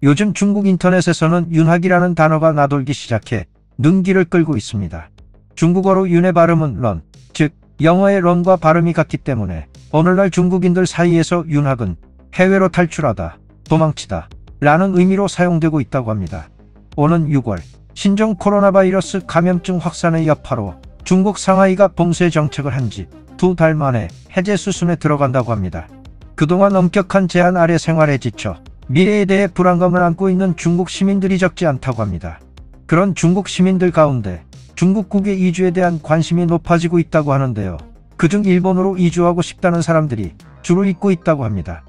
요즘 중국 인터넷에서는 윤학이라는 단어가 나돌기 시작해 눈길을 끌고 있습니다. 중국어로 윤의 발음은 런, 즉 영어의 런과 발음이 같기 때문에 오늘날 중국인들 사이에서 윤학은 해외로 탈출하다, 도망치다 라는 의미로 사용되고 있다고 합니다. 오는 6월 신종 코로나 바이러스 감염증 확산의 여파로 중국 상하이가 봉쇄 정책을 한 지 2달 만에 해제 수순에 들어간다고 합니다. 그동안 엄격한 제한 아래 생활에 지쳐 미래에 대해 불안감을 안고 있는 중국 시민들이 적지 않다고 합니다. 그런 중국 시민들 가운데 중국국의 이주에 대한 관심이 높아지고 있다고 하는데요. 그중 일본으로 이주하고 싶다는 사람들이 줄을 잇고 있다고 합니다.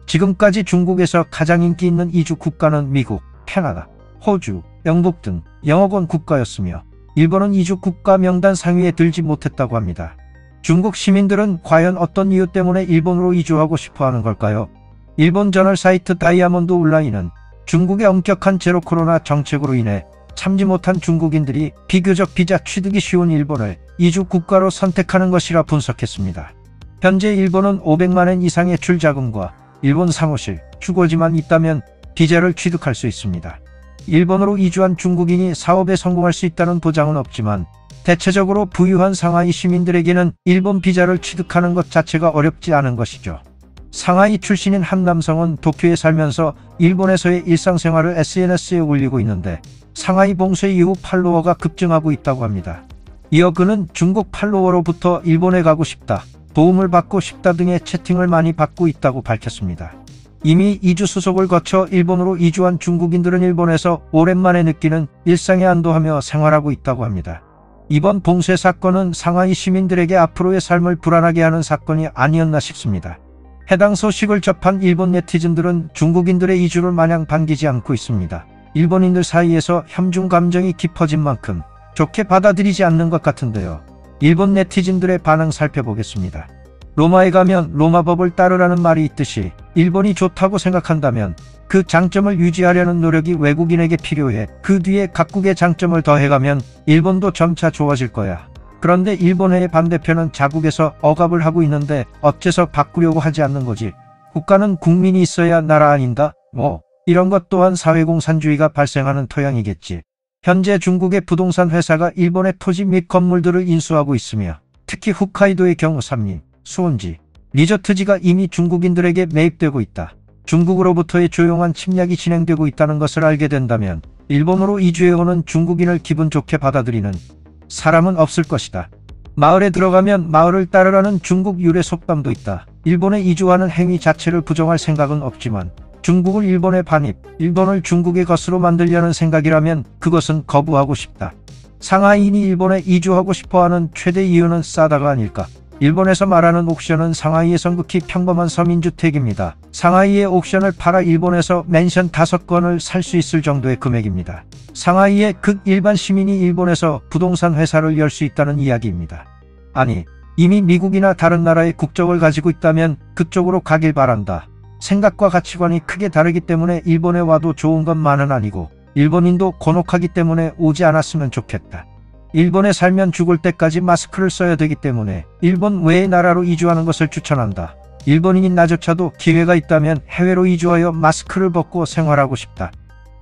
지금까지 중국에서 가장 인기 있는 이주 국가는 미국, 캐나다, 호주, 영국 등 영어권 국가였으며 일본은 이주 국가 명단 상위에 들지 못했다고 합니다. 중국 시민들은 과연 어떤 이유 때문에 일본으로 이주하고 싶어 하는 걸까요? 일본 저널 사이트 다이아몬드 온라인은 중국의 엄격한 제로 코로나 정책으로 인해 참지 못한 중국인들이 비교적 비자 취득이 쉬운 일본을 이주 국가로 선택하는 것이라 분석했습니다. 현재 일본은 500만엔 이상의 출자금과 일본 사무실, 주거지만 있다면 비자를 취득할 수 있습니다. 일본으로 이주한 중국인이 사업에 성공할 수 있다는 보장은 없지만 대체적으로 부유한 상하이 시민들에게는 일본 비자를 취득하는 것 자체가 어렵지 않은 것이죠. 상하이 출신인 한 남성은 도쿄에 살면서 일본에서의 일상생활을 SNS에 올리고 있는데 상하이 봉쇄 이후 팔로워가 급증하고 있다고 합니다. 이어 그는 중국 팔로워로부터 일본에 가고 싶다, 도움을 받고 싶다 등의 채팅을 많이 받고 있다고 밝혔습니다. 이미 이주 수속을 거쳐 일본으로 이주한 중국인들은 일본에서 오랜만에 느끼는 일상에 안도하며 생활하고 있다고 합니다. 이번 봉쇄 사건은 상하이 시민들에게 앞으로의 삶을 불안하게 하는 사건이 아니었나 싶습니다. 해당 소식을 접한 일본 네티즌들은 중국인들의 이주를 마냥 반기지 않고 있습니다. 일본인들 사이에서 혐중 감정이 깊어진 만큼 좋게 받아들이지 않는 것 같은데요. 일본 네티즌들의 반응 살펴보겠습니다. 로마에 가면 로마법을 따르라는 말이 있듯이 일본이 좋다고 생각한다면 그 장점을 유지하려는 노력이 외국인에게 필요해 그 뒤에 각국의 장점을 더해가면 일본도 점차 좋아질 거야. 그런데 일본의 반대편은 자국에서 억압을 하고 있는데 어째서 바꾸려고 하지 않는 거지? 국가는 국민이 있어야 나라 아닌가? 이런 것 또한 사회공산주의가 발생하는 토양이겠지. 현재 중국의 부동산 회사가 일본의 토지 및 건물들을 인수하고 있으며 특히 홋카이도의 경우 삼림, 수온지, 리조트지가 이미 중국인들에게 매입되고 있다. 중국으로부터의 조용한 침략이 진행되고 있다는 것을 알게 된다면 일본으로 이주해오는 중국인을 기분 좋게 받아들이는 사람은 없을 것이다. 마을에 들어가면 마을을 따르라는 중국 유래 속담도 있다. 일본에 이주하는 행위 자체를 부정할 생각은 없지만 중국을 일본에 반입, 일본을 중국의 것으로 만들려는 생각이라면 그것은 거부하고 싶다. 상하이인이 일본에 이주하고 싶어하는 최대 이유는 싸다가 아닐까? 일본에서 말하는 옥션은 상하이에선 극히 평범한 서민주택입니다. 상하이의 옥션을 팔아 일본에서 맨션 5건을 살 수 있을 정도의 금액입니다. 상하이의 극일반 시민이 일본에서 부동산 회사를 열 수 있다는 이야기입니다. 아니, 이미 미국이나 다른 나라의 국적을 가지고 있다면 그쪽으로 가길 바란다. 생각과 가치관이 크게 다르기 때문에 일본에 와도 좋은 것만은 아니고 일본인도 곤혹하기 때문에 오지 않았으면 좋겠다. 일본에 살면 죽을 때까지 마스크를 써야 되기 때문에 일본 외의 나라로 이주하는 것을 추천한다. 일본인인 나조차도 기회가 있다면 해외로 이주하여 마스크를 벗고 생활하고 싶다.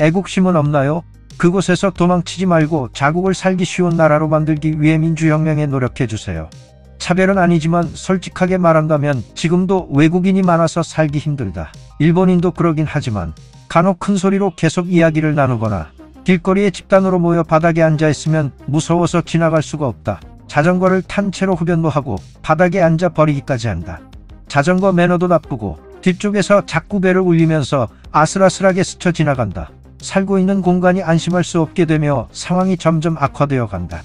애국심은 없나요? 그곳에서 도망치지 말고 자국을 살기 쉬운 나라로 만들기 위해 민주혁명에 노력해주세요. 차별은 아니지만 솔직하게 말한다면 지금도 외국인이 많아서 살기 힘들다. 일본인도 그러긴 하지만 간혹 큰 소리로 계속 이야기를 나누거나 길거리에 집단으로 모여 바닥에 앉아있으면 무서워서 지나갈 수가 없다. 자전거를 탄 채로 흡연도 하고 바닥에 앉아 버리기까지 한다. 자전거 매너도 나쁘고 뒤쪽에서 자꾸 배를 울리면서 아슬아슬하게 스쳐 지나간다. 살고 있는 공간이 안심할 수 없게 되며 상황이 점점 악화되어 간다.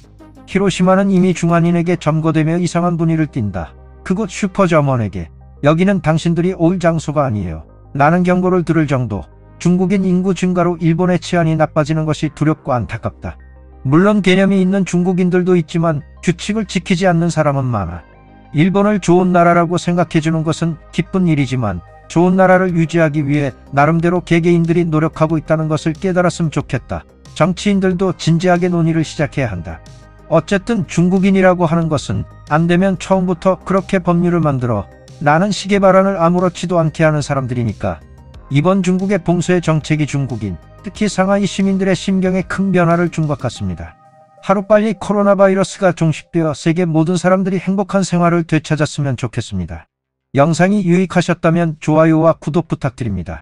히로시마는 이미 중환인에게 점거되며 이상한 분위를 띈다. 그곳 슈퍼저먼에게 여기는 당신들이 올 장소가 아니에요. 라는 경고를 들을 정도. 중국인 인구 증가로 일본의 치안이 나빠지는 것이 두렵고 안타깝다. 물론 개념이 있는 중국인들도 있지만 규칙을 지키지 않는 사람은 많아. 일본을 좋은 나라라고 생각해주는 것은 기쁜 일이지만 좋은 나라를 유지하기 위해 나름대로 개개인들이 노력하고 있다는 것을 깨달았으면 좋겠다. 정치인들도 진지하게 논의를 시작해야 한다. 어쨌든 중국인이라고 하는 것은 안되면 처음부터 그렇게 법률을 만들어 라는 식의 발언을 아무렇지도 않게 하는 사람들이니까 이번 중국의 봉쇄 정책이 중국인, 특히 상하이 시민들의 심경에 큰 변화를 준 것 같습니다. 하루빨리 코로나 바이러스가 종식되어 세계 모든 사람들이 행복한 생활을 되찾았으면 좋겠습니다. 영상이 유익하셨다면 좋아요와 구독 부탁드립니다.